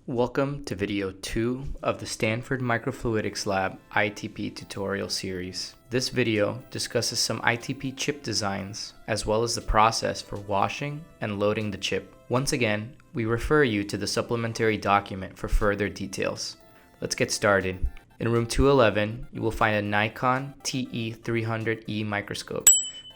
Welcome to video 2 of the Stanford Microfluidics Lab ITP tutorial series. This video discusses some ITP chip designs, as well as the process for washing and loading the chip. Once again, we refer you to the supplementary document for further details. Let's get started. In room 211, you will find a Nikon TE300E microscope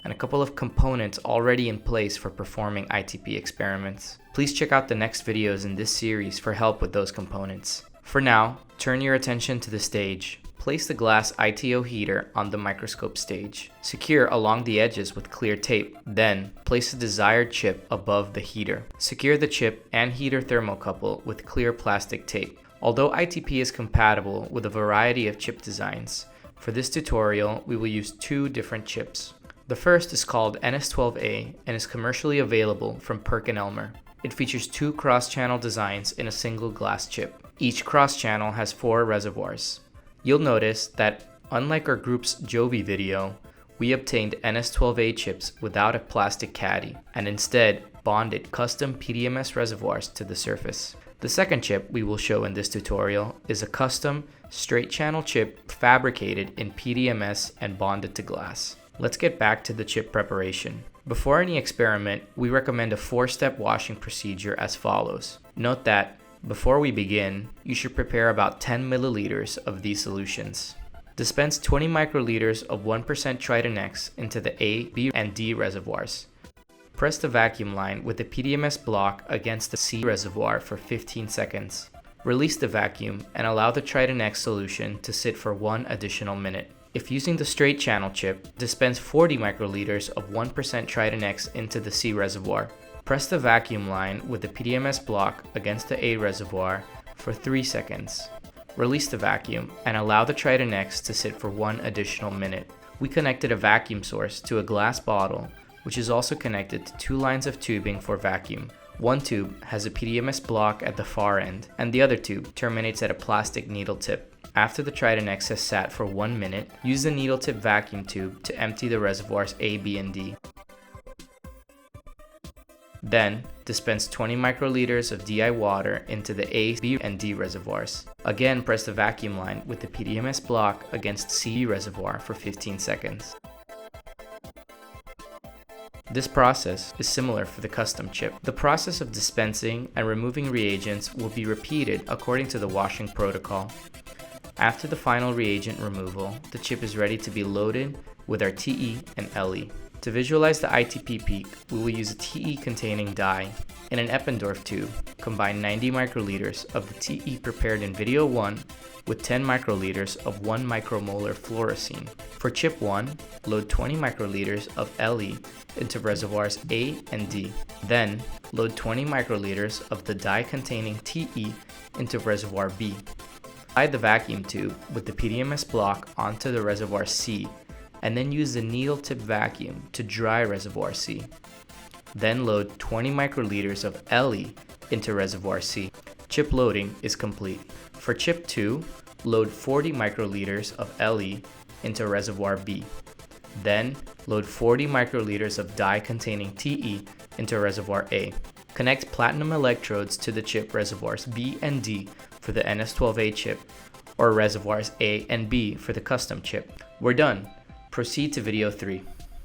and a couple of components already in place for performing ITP experiments. Please check out the next videos in this series for help with those components. For now, turn your attention to the stage. Place the glass ITO heater on the microscope stage. Secure along the edges with clear tape. Then, place the desired chip above the heater. Secure the chip and heater thermocouple with clear plastic tape. Although ITP is compatible with a variety of chip designs, for this tutorial we will use two different chips. The first is called NS12A and is commercially available from PerkinElmer. It features two cross-channel designs in a single glass chip. Each cross-channel has 4 reservoirs. You'll notice that, unlike our group's Jovi video, we obtained NS12A chips without a plastic caddy and instead bonded custom PDMS reservoirs to the surface. The second chip we will show in this tutorial is a custom straight-channel chip fabricated in PDMS and bonded to glass. Let's get back to the chip preparation. Before any experiment, we recommend a 4-step washing procedure as follows. Note that, before we begin, you should prepare about 10 milliliters of these solutions. Dispense 20 microliters of 1% Triton X into the A, B, and D reservoirs. Press the vacuum line with the PDMS block against the C reservoir for 15 seconds. Release the vacuum and allow the Triton X solution to sit for 1 additional minute. If using the straight channel chip, dispense 40 microliters of 1% Triton X into the C reservoir. Press the vacuum line with the PDMS block against the A reservoir for 3 seconds. Release the vacuum and allow the Triton X to sit for 1 additional minute. We connected a vacuum source to a glass bottle, which is also connected to 2 lines of tubing for vacuum. One tube has a PDMS block at the far end, and the other tube terminates at a plastic needle tip. After the Triton X has sat for 1 minute, use the needle tip vacuum tube to empty the reservoirs A, B, and D. Then, dispense 20 microliters of DI water into the A, B, and D reservoirs. Again, press the vacuum line with the PDMS block against C reservoir for 15 seconds. This process is similar for the custom chip. The process of dispensing and removing reagents will be repeated according to the washing protocol. After the final reagent removal, the chip is ready to be loaded with our TE and LE. To visualize the ITP peak, we will use a TE containing dye. In an Eppendorf tube, combine 90 microliters of the TE prepared in video 1 with 10 microliters of 1 micromolar fluorescein. For chip 1, load 20 microliters of LE into reservoirs A and D. Then, load 20 microliters of the dye containing TE into reservoir B. Slide the vacuum tube with the PDMS block onto the reservoir C, and then use the needle tip vacuum to dry reservoir C. Then load 20 microliters of LE into reservoir C. Chip loading is complete. For chip 2, load 40 microliters of LE into reservoir B. Then load 40 microliters of dye containing TE into reservoir A. Connect platinum electrodes to the chip reservoirs B and D for the NS12A chip, or reservoirs A and B for the custom chip. We're done. Proceed to video 3.